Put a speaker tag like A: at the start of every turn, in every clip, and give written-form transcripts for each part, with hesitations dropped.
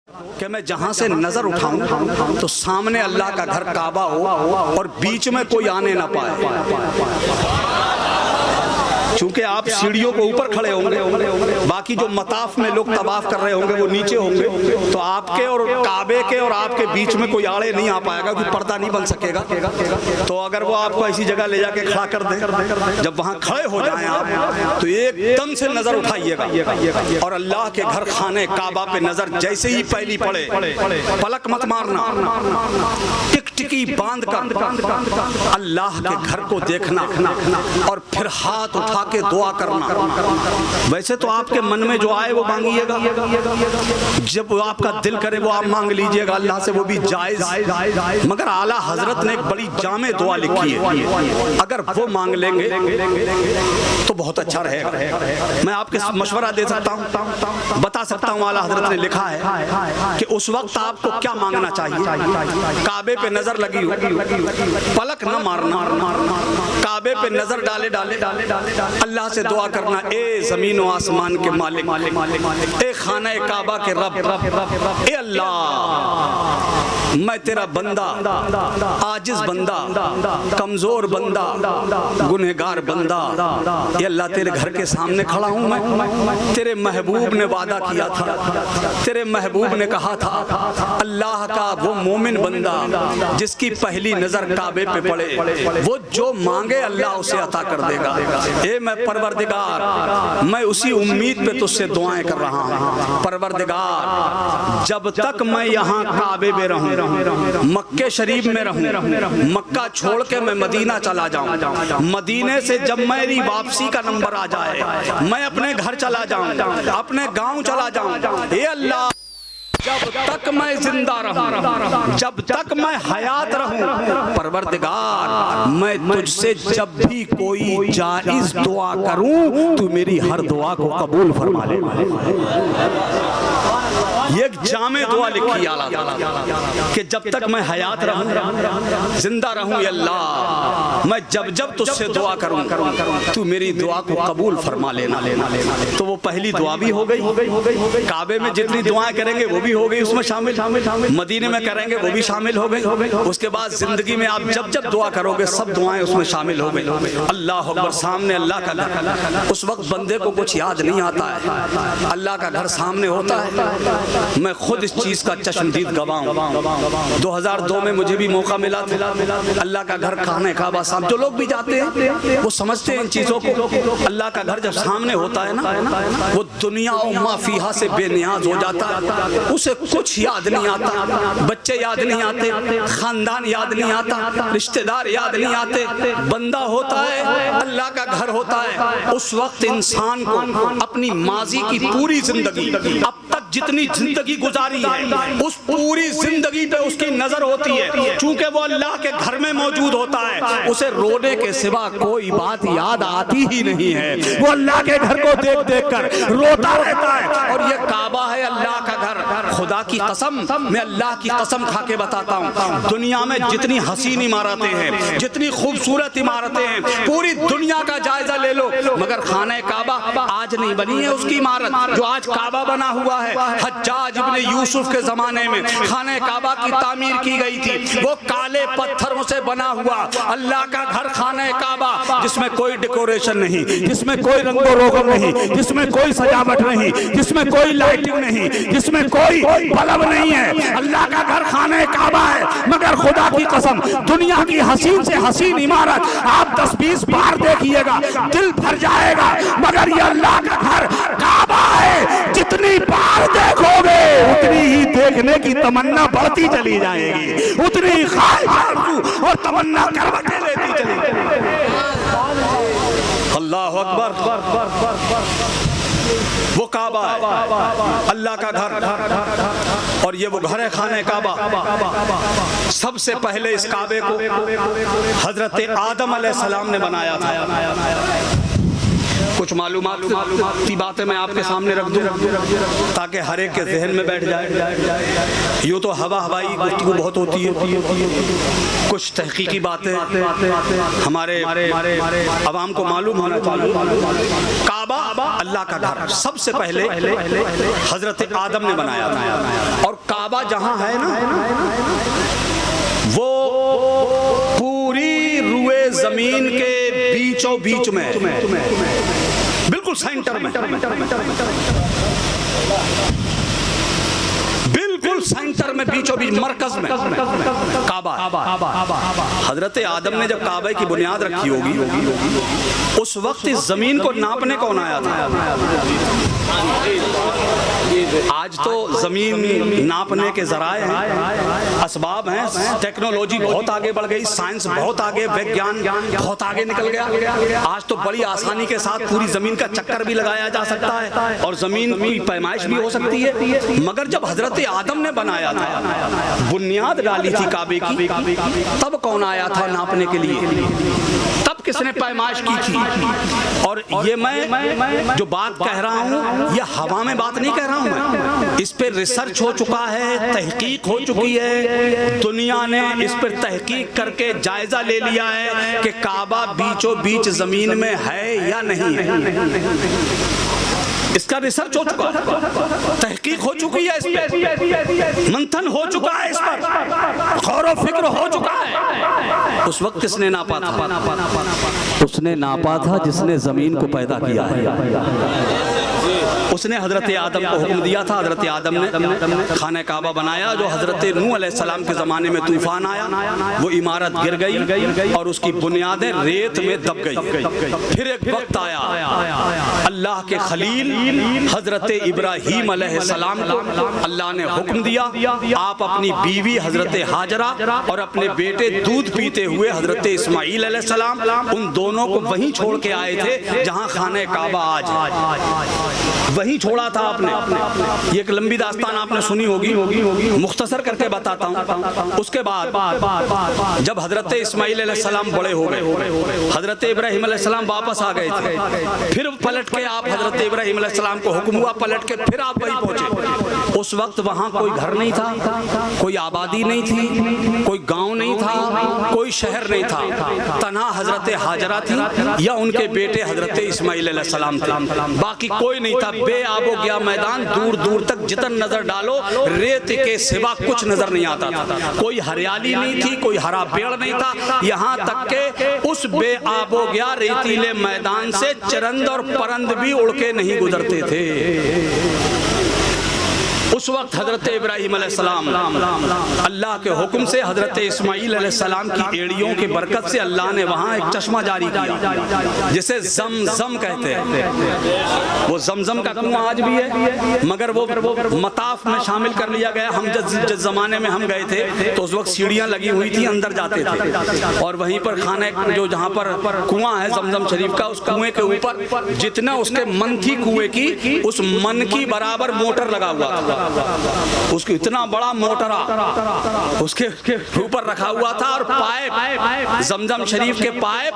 A: کہ میں جہاں سے نظر اٹھاؤں تو سامنے اللہ کا گھر کعبہ ہو اور بیچ میں کوئی آنے نہ پائے۔ چونکہ آپ سیڑھیوں کو اوپر کھڑے ہوں گے، باقی جو مطاف میں لوگ طواف کر رہے ہوں گے وہ نیچے ہوں گے، تو آپ کے اور کعبے کے اور آپ کے بیچ میں کوئی آڑے نہیں آ پائے گا، کوئی پردہ نہیں بن سکے گا۔ تو اگر وہ آپ کو ایسی جگہ لے جا کے کھڑا کر دیں، جب وہاں کھڑے ہو جائیں آپ تو ایک دم سے نظر اٹھائیے گا اور اللہ کے گھر خانہ کعبہ پہ نظر جیسے ہی پہلی پڑے پلک مت مارنا، ٹک ٹکی باندھ کر اللہ کے گھر کو دیکھنا اور پھر ہاتھ اٹھا کے دعا کرنا۔ ویسے تو آپ کے من میں جو آئے وہ مانگیے گا، جب آپ کا دل کرے وہ آپ مانگ لیجئے گا اللہ سے، وہ بھی جائز، مگر اعلیٰ حضرت نے ایک بڑی جامع دعا لکھی ہے، اگر وہ مانگ لیں گے تو بہت اچھا رہے گا۔ میں آپ کے مشورہ دے سکتا ہوں، بتا سکتا ہوں، اعلیٰ حضرت نے لکھا ہے کہ اس وقت آپ کو کیا مانگنا چاہیے۔ کعبے پہ نظر لگی ہو، پلک نہ مارنا، کعبے پہ نظر ڈالے اللہ سے دعا کرنا، اے زمین و آسمان کے مالک، اے خانہ کعبہ کے رب، اے اللہ میں تیرا بندہ، عاجز بندہ، کمزور بندہ، گنہگار بندہ، اے اللہ تیرے گھر کے سامنے کھڑا ہوں میں، تیرے محبوب نے وعدہ کیا تھا، تیرے محبوب نے کہا تھا اللہ کا وہ مومن بندہ جس کی پہلی نظر کعبے پہ پڑے وہ جو مانگے اللہ اسے عطا کر دے گا۔ اے میں پروردگار، میں اسی امید پہ تجھ سے دعائیں کر رہا ہوں۔ پروردگار جب تک میں یہاں کعبے میں رہوں، مکہ شریف میں رہوں، مکہ چھوڑ کے میں مدینہ چلا جاؤں، مدینے سے جب میری واپسی کا نمبر آ جائے میں اپنے گھر چلا جاؤں، اپنے گاؤں چلا جاؤں، اے اللہ جب تک میں زندہ رہوں، جب تک میں حیات رہوں، پروردگار میں تجھ سے جب بھی کوئی جائز دعا کروں تو میری ہر دعا کو قبول فرما لے۔ یہ ایک جامع دعا لکھی اللہ کہ جب تک میں حیات رہوں، زندہ رہوں، یا اللہ میں جب تجھ سے دعا کروں تو میری دعا کو قبول فرما لینا۔ تو وہ پہلی دعا بھی ہو گئی، کعبے میں جتنی دعائیں کریں گے وہ بھی ہو گئی اس میں شامل، مدینے میں کریں گے وہ بھی شامل ہو گئی، اس کے بعد زندگی میں آپ جب دعا کرو گے سب دعائیں اس میں شامل ہو گئی۔ اللہ اکبر، سامنے اللہ کا گھر، اس وقت بندے کو کچھ یاد نہیں آتا ہے، اللہ کا گھر سامنے ہوتا ہے۔ میں خود اس چیز کا چشمدید گواہ ہوں۔ 2002 میں مجھے بھی موقع ملا تھا، اللہ کا گھر خانہ کعبہ صاحب، جو لوگ بھی جاتے ہیں وہ سمجھتے ہیں ان چیزوں کو۔ اللہ کا گھر جب سامنے ہوتا ہے نا وہ دنیا و ما فیہا سے بے نیاز ہو جاتا ہے، اسے کچھ یاد نہیں آتا، بچے یاد نہیں آتے، خاندان یاد نہیں آتا، رشتہ دار یاد نہیں آتے، بندہ ہوتا ہے، اللہ کا گھر ہوتا ہے۔ اس وقت انسان کو اپنی ماضی کی پوری زندگی، اب تک جتنی زندگی گزاری ہے اس پوری زندگی پہ اس کی نظر ہوتی ہے، چونکہ وہ اللہ کے گھر میں موجود ہوتا ہے، اسے رونے کے سوا کوئی بات یاد آتی ہی نہیں ہے، وہ اللہ کے گھر کو دیکھ کر روتا رہتا ہے۔ اور یہ کعبہ ہے اللہ کا گھر، خدا کی قسم، میں اللہ کی قسم کھا کے بتاتا ہوں، دنیا میں جتنی حسین عمارتیں ہیں، جتنی خوبصورت عمارتیں ہیں، پوری دنیا کا جائزہ لے لو، مگر خانہ کعبہ آج نہیں بنی ہے اس کی عمارت جو آج کعبہ بنا ہوا ہے۔ حجاج ابن یوسف کے زمانے میں خانہ کعبہ کی تعمیر کی گئی تھی، وہ کالے پتھروں سے بنا ہوا اللہ کا گھر خانہ کعبہ، جس میں کوئی ڈیکوریشن نہیں، جس میں کوئی رنگ و روغن نہیں، جس میں کوئی سجاوٹ نہیں، جس میں کوئی لائٹنگ نہیں، جس میں کوئی بلب نہیں ہے، اللہ کا گھر خانہ کعبہ ہے۔ مگر خدا کی قسم دنیا کی حسین سے حسین عمارت آپ 10-20 بار دیکھیے گا دل بھر جائے گا، مگر یہ اللہ کا گھر کعبہ ہے، جتنی بار دیکھو گے اتنی ہی دیکھنے کی تمنا بڑھتی چلی جائے گی، اتنی خواہش اور تمنا کروٹیں لیتی چلی جائے گی۔ اللہ اکبر، وہ کعبہ ہے اللہ کا گھر، اور یہ وہ گھر ہے خانہ کعبہ۔ سب سے پہلے اس کعبے کو حضرت آدم علیہ السلام نے بنایا تھا، کچھ معلومات کی باتیں میں آپ کے سامنے رکھ دوں تاکہ ہر ایک کے ذہن میں بیٹھ جائے. یوں تو ہوائی گفتگو بہت ہوتی ہے، کچھ تحقیقی باتیں ہمارے عوام کو معلوم ہونا چاہیے. کعبہ اللہ کا گھر سب سے پہلے حضرت آدم نے بنایا تھا، اور کعبہ جہاں ہے نا وہ پوری روئے زمین کے بیچوں بیچ میں، بالکل سینٹر میں، بالکل سینٹر میں، بیچوں بیچ مرکز میں کعبہ. حضرت آدم نے جب کعبہ کی بنیاد رکھی ہوگی اس وقت اس زمین کو ناپنے کون آیا تھا؟ آج تو زمین ناپنے کے ذرائع ہیں، اسباب ہیں، ٹیکنالوجی بہت آگے بڑھ گئی، سائنس بہت آگے، ویگیان بہت آگے نکل گیا. آج تو بڑی آسانی کے ساتھ پوری زمین کا چکر بھی لگایا جا سکتا ہے اور زمین کی پیمائش بھی ہو سکتی ہے. مگر جب حضرت آدم نے بنایا تھا، بنیاد ڈالی تھی کعبے کی، تب کون آیا تھا ناپنے کے لیے؟ تب کس نے پیمائش کی تھی؟ اور یہ میں جو بات کہہ رہا ہوں یہ ہوا میں بات نہیں کہہ رہا ہوں، میں اس پہ ریسرچ ہو چکا ہے، تحقیق ہو چکی ہے، دنیا نے اس پر تحقیق کر کے جائزہ لے لیا ہے کہ کعبہ بیچوں بیچ زمین میں ہے یا نہیں ہے. اس کا ریسرچ ہو چکا ہے، تحقیق ہو چکی ہے، اس پہ منتھن ہو چکا ہے، اس پر غور و فکر ہو چکا ہے. اس وقت کس نے ناپا تھا؟ اس نے ناپا تھا جس نے زمین کو پیدا کیا ہے. اس نے حضرت آدم کو حکم دیا تھا. حضرت آدم نے خانہ کعبہ بنایا. جو حضرت نوح علیہ السلام کے زمانے میں طوفان آیا، وہ عمارت گر گئی اور اس کی بنیادیں ریت میں دب گئی. پھر ایک وقت آیا، اللہ کے خلیل حضرت ابراہیم علیہ السلام کو اللہ نے حکم دیا، آپ اپنی بیوی حضرت ہاجرہ اور اپنے بیٹے دودھ پیتے ہوئے حضرت اسماعیل علیہ السلام، ان دونوں کو وہیں چھوڑ کے آئے تھے جہاں خانہ کعبہ آج ہے. وہیں چھوڑا تھا آپ نے. یہ ایک لمبی داستان آپ نے سنی ہوگی، مختصر کر کے بتاتا ہوں. اس کے بعد جب حضرت اسماعیل علیہ السلام بڑے ہو گئے، حضرت ابراہیم علیہ السلام واپس آ گئے تھے. پھر پلٹ کے آپ حضرت ابراہیم علیہ السلام کو حکم ہوا، پلٹ کے پھر آپ وہیں پہنچے. اس وقت وہاں کوئی گھر نہیں تھا، کوئی آبادی نہیں تھی، کوئی گاؤں نہیں تھا، کوئی شہر نہیں تھا. تنہا حضرت ہاجرہ تھی یا ان کے بیٹے حضرت اسماعیل علیہ السلام تھے، باقی کوئی نہیں تھا. بے آب و گیا میدان، دور دور تک جتن نظر ڈالو ریت کے سوا کچھ نظر نہیں آتا تھا. کوئی ہریالی نہیں تھی، کوئی ہرا پیڑ نہیں تھا، یہاں تک کہ اس بے آب و گیا ریتیلے میدان سے چرند اور پرند بھی اڑ کے نہیں گزرتے تھے. اس وقت حضرت ابراہیم علیہ السلام اللہ کے حکم سے حضرت اسماعیل علیہ السلام کی ایڑیوں کی برکت سے اللہ نے وہاں ایک چشمہ جاری کیا جسے زمزم کہتے ہیں. وہ زمزم کا کنواں آج بھی ہے، مگر وہ مطاف میں شامل کر لیا گیا. ہم جس زمانے میں ہم گئے تھے تو اس وقت سیڑھیاں لگی ہوئی تھی، اندر جاتے تھے اور وہیں پر خانہ جو جہاں پر کنواں ہے زمزم شریف کا، اس کنویں کے اوپر جتنا اس کے من تھی کنویں کی، اس من کی برابر موٹر لگا ہوا تھا. اس کو اتنا بڑا موٹر اس کے اوپر رکھا ہوا تھا اور پائپ زمزم شریف کے پائپ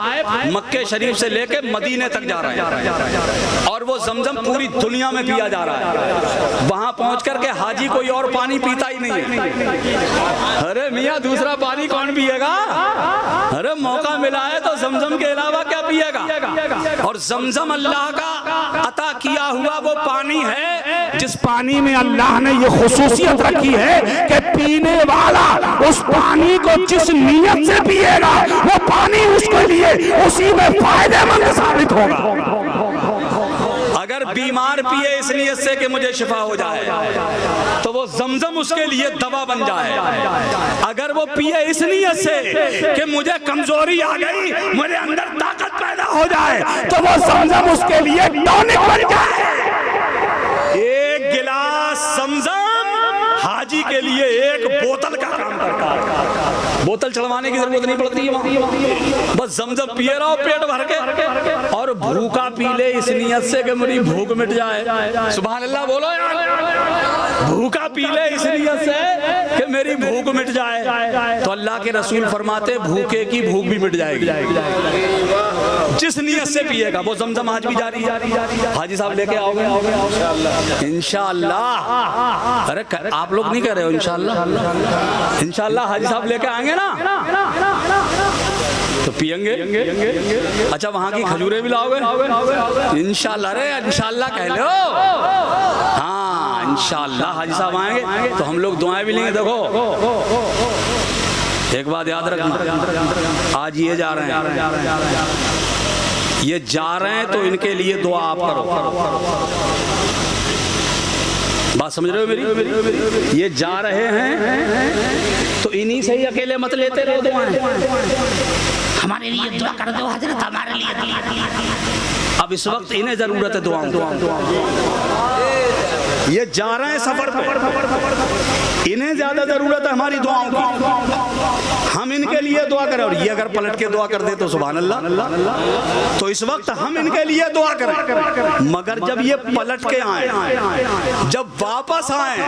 A: مکہ شریف سے لے کے مدینے تک جا رہے ہیں اور وہ زمزم پوری دنیا میں پیا جا رہا ہے. وہاں پہنچ کر کے حاجی کوئی اور پانی پیتا ہی نہیں ہے. ارے میاں دوسرا پانی کون پیے گا؟ ارے موقع ملا ہے تو زمزم کے علاوہ کیا پیے گا؟ اور زمزم اللہ کا عطا کیا ہوا وہ پانی ہے جس پانی میں اللہ نے یہ خصوصیت رکھی ہے کہ پینے والا اس پانی کو جس نیت سے پیے گا وہ پانی اس کے لیے اسی میں فائدہ مند ثابت ہوگا. اگر بیمار پیے اس نیت سے کہ مجھے شفا ہو جائے تو وہ زمزم اس کے لیے دوا بن جائے. اگر وہ پیے اس نیت سے کہ مجھے کمزوری آ گئی، میرے اندر طاقت پیدا ہو جائے تو وہ زمزم اس کے لیے ٹونک بن جائے. ایک گلاس زمزم حاجی کے لیے ایک بوتل کا کام کرتا ہے. بوتل چڑھوانے کی ضرورت نہیں پڑتی ہے، بس زمزم پیے رہو پیٹ بھر کے اور بھوکا پی لے اس نیت سے کہ میری بھوک مٹ جائے. سبحان اللہ بولو یار. بھوکا پی لے اس نیت سے کہ میری بھوک مٹ جائے، تو اللہ کے رسول فرماتے بھوکے کی بھوک بھی مٹ جائے گی جس نیت سے پیے گا۔ وہ زمزم آج بھی جاری ہے، حاجی صاحب لے کے آؤ گے انشاءاللہ؟ ارے آپ لوگ نہیں کہہ رہے ہو انشاءاللہ؟ انشاءاللہ حاجی صاحب لے کے آئیں گے نا تو پیئیں گے۔ اچھا وہاں کی کھجوریں بھی لاؤ گے انشاءاللہ؟ ارے انشاءاللہ کہہ لو، ہاں انشاءاللہ حاجی صاحب آئیں گے تو ہم لوگ دعائیں بھی لیں گے۔ دیکھو ایک بات یاد رکھنا، آج یہ جا رہے ہیں، یہ جا رہے ہیں تو ان کے لیے دعا آپ کرو۔ بات سمجھ رہے ہو میری؟ یہ جا رہے ہیں تو انہی سے ہی اکیلے مت لیتے رہو دعائیں، ہمارے لیے دعا کر دو حضرت، ہمارے لیے۔ اب اس وقت انہیں ضرورت ہے دعاؤں، یہ جا رہے ہیں سفر پہ، انہیں زیادہ ضرورت ہے ہماری دعاؤں کی، ہم ان کے لیے دعا کریں۔ اور یہ اگر پلٹ کے دعا کر دے تو سبحان اللہ، تو اس وقت ہم ان کے لیے دعا کریں، مگر جب یہ پلٹ کے آئیں، جب واپس آئیں،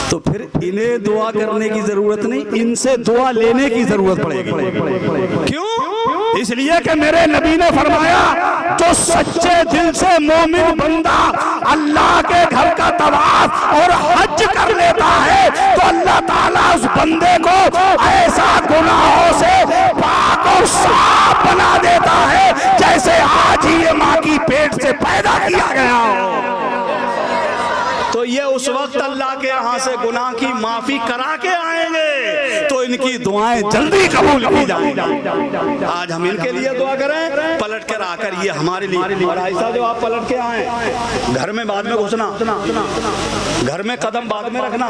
A: تو پھر انہیں دعا کرنے کی ضرورت نہیں، ان سے دعا لینے کی ضرورت پڑے گی۔ کیوں؟ اس لیے کہ میرے نبی نے فرمایا جو سچے دل سے مومن بندہ اللہ کے گھر کا طواف اور حج کر لیتا ہے تو اللہ تعالیٰ اس بندے کو ایسا گناہوں سے پاک اور صاف بنا دیتا ہے جیسے آج ہی یہ ماں کی پیٹ سے پیدا کیا گیا ہو۔ تو یہ اس وقت اللہ کے یہاں سے گناہ کی معافی کرا کے آئیں گے تو ان کی دعائیں جلدی قبول کی جائیں گی۔ آج ہم ان کے لیے دعا کریں، پلٹ کر آ کر یہ ہمارے لیے۔ اور ایسا جو آپ پلٹ کے آئیں، گھر میں بعد میں گھسنا، گھر میں قدم بعد میں رکھنا۔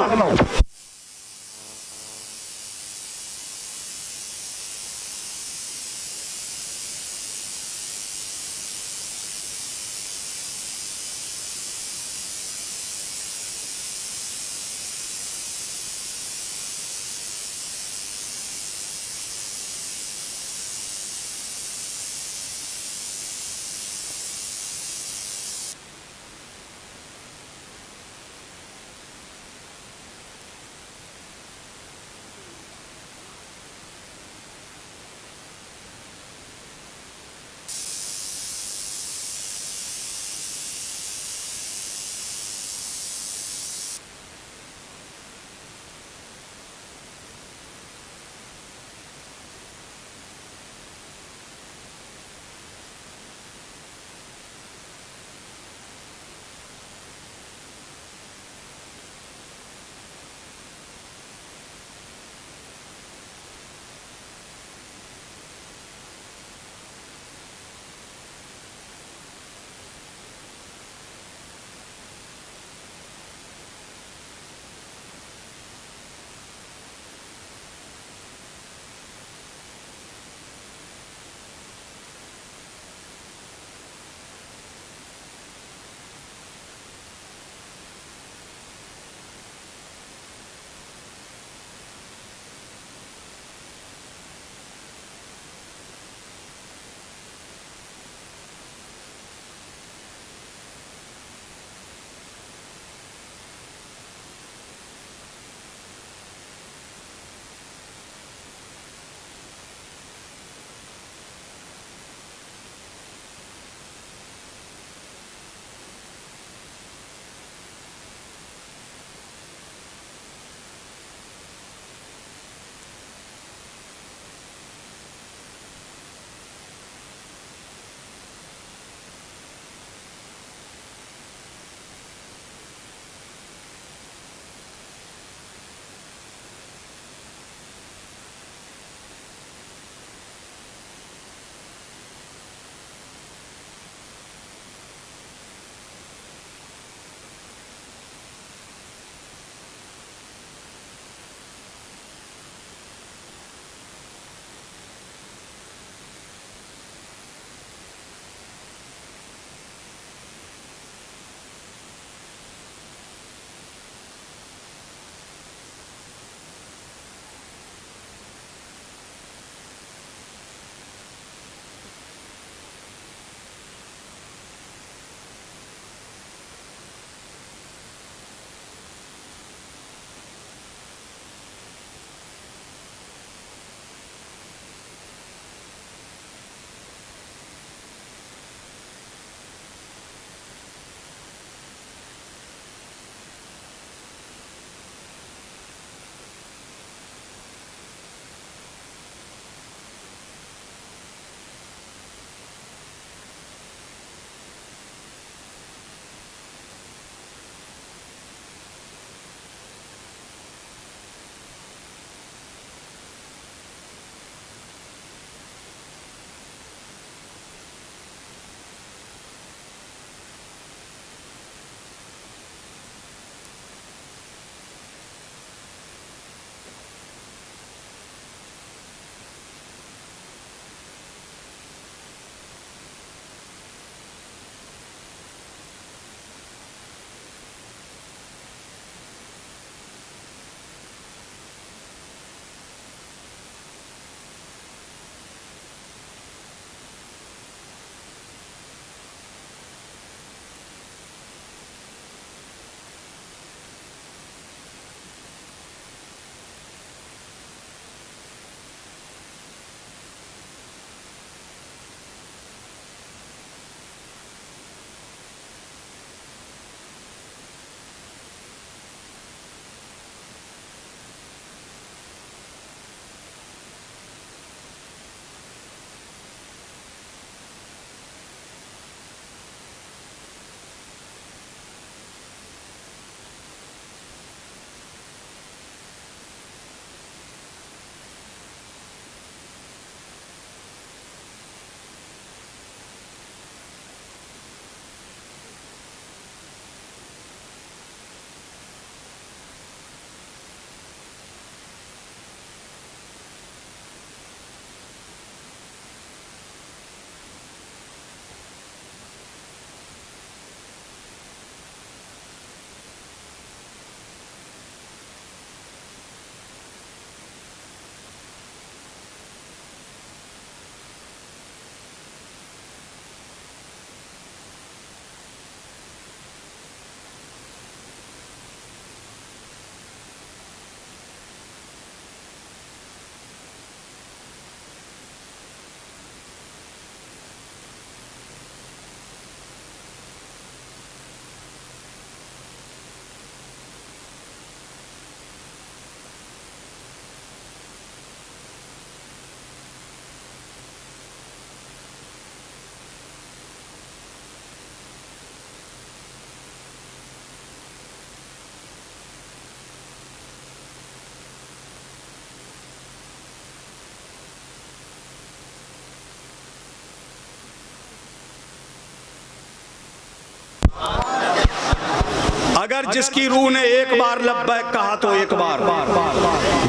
A: اگر جس کی روح نے ایک بار لبیک کہا تو ایک بار،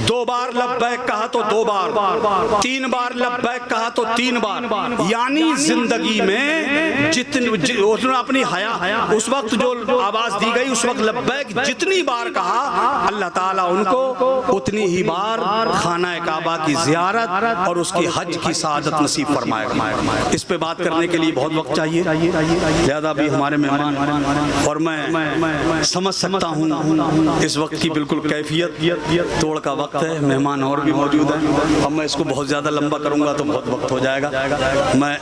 A: دو بار لبیک کہا تو دو بار، تین بار لبیک کہا تو تین بار، یعنی زندگی میں جتنا اپنی حیا اس وقت جو آواز دی گئی اس وقت لبیک جتنی بار کہا اللہ تعالیٰ ان کو اتنی ہی بار خانہ کعبہ کی زیارت اور اس کی حج کی سعادت نصیب فرمائے گا۔ اس پہ بات کرنے کے لیے بہت وقت چاہیے، زیادہ بھی ہمارے مہمان، اور میں سمجھ سکتا ہوں اس وقت کی بالکل کیفیت، توڑ کا وقت ہے، مہمان اور بھی موجود ہیں، اب میں اس کو بہت زیادہ لمبا کروں گا تو بہت وقت ہو جائے گا۔ میں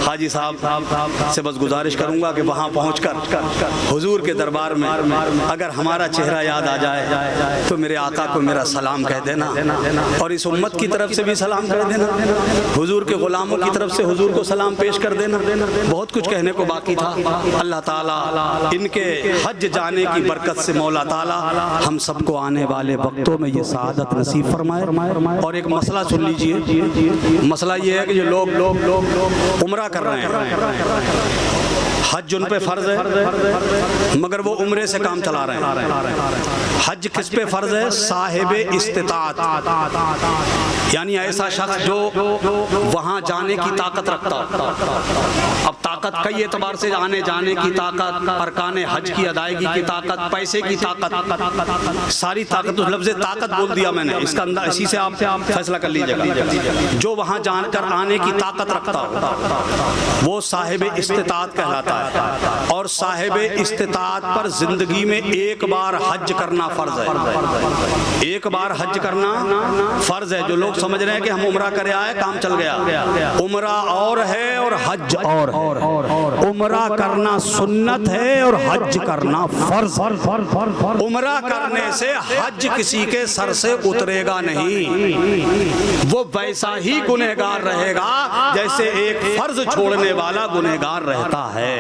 A: حاجی صاحب سے بس گزارش کروں گا کہ وہاں پہنچ کر حضور کے دربار میں اگر ہمارا چہرہ یاد آ جائے تو میرے آقا کو میرا سلام کہہ دینا، اور اس امت کی طرف سے بھی سلام کہہ دینا، حضور کے غلاموں کی طرف سے حضور کو سلام پیش کر دینا۔ بہت کچھ کہنے کو باقی تھا، اللہ تعالیٰ ان کے حج جانے کی برکت سے مولا تعالیٰ ہم سب کو آنے والے وقتوں میں یہ سعادت نصیب فرمائے۔ اور ایک مسئلہ سن لیجئے، مسئلہ یہ ہے کہ جو لوگ عمرہ کر رہے ہیں، حج ان پہ فرض ہے مگر وہ عمرے سے کام چلا رہے ہیں۔ حج کس پہ فرض ہے؟ صاحب استطاعت، یعنی ایسا شخص جو وہاں جانے کی طاقت رکھتا ہو۔ اب طاقت کئی اعتبار سے، آنے جانے کی طاقت، ارکان حج کی ادائیگی کی طاقت، پیسے کی طاقت، ساری طاقت، لفظ طاقت بول دیا میں نے، اس کا اندر اسی سے آپ فیصلہ کر لیجئے گا۔ جو وہاں جان کر آنے کی طاقت رکھتا ہو وہ صاحب استطاعت کہلاتا ہے، اور صاحب استطاعت پر زندگی میں ایک بار حج کرنا فرض ہے۔ ایک بار حج کرنا فرض ہے۔ جو لوگ سمجھ رہے ہیں کہ ہم عمرہ کرے آئے کام چل گیا، عمرہ اور ہے اور حج اور ہے۔ عمرہ کرنا سنت ہے اور حج کرنا فرض۔ عمرہ کرنے سے حج کسی کے سر سے اترے گا نہیں، وہ ویسا ہی گنہگار رہے گا جیسے ایک فرض چھوڑنے والا گنہگار رہتا ہے۔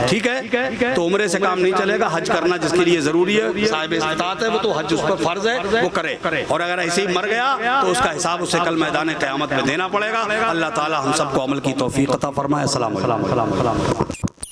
A: ٹھیک ہے، تو عمرے سے کام نہیں چلے گا، حج کرنا جس کے لیے ضروری ہے، صاحب استطاعت ہے وہ تو حج اس پر فرض ہے وہ کرے، اور اگر ایسے ہی مر گیا تو اس کا حساب اسے کل میدان قیامت میں دینا پڑے گا۔ اللہ تعالی ہم سب کو عمل کی توفیق عطا فرمائے۔ السلام علیکم۔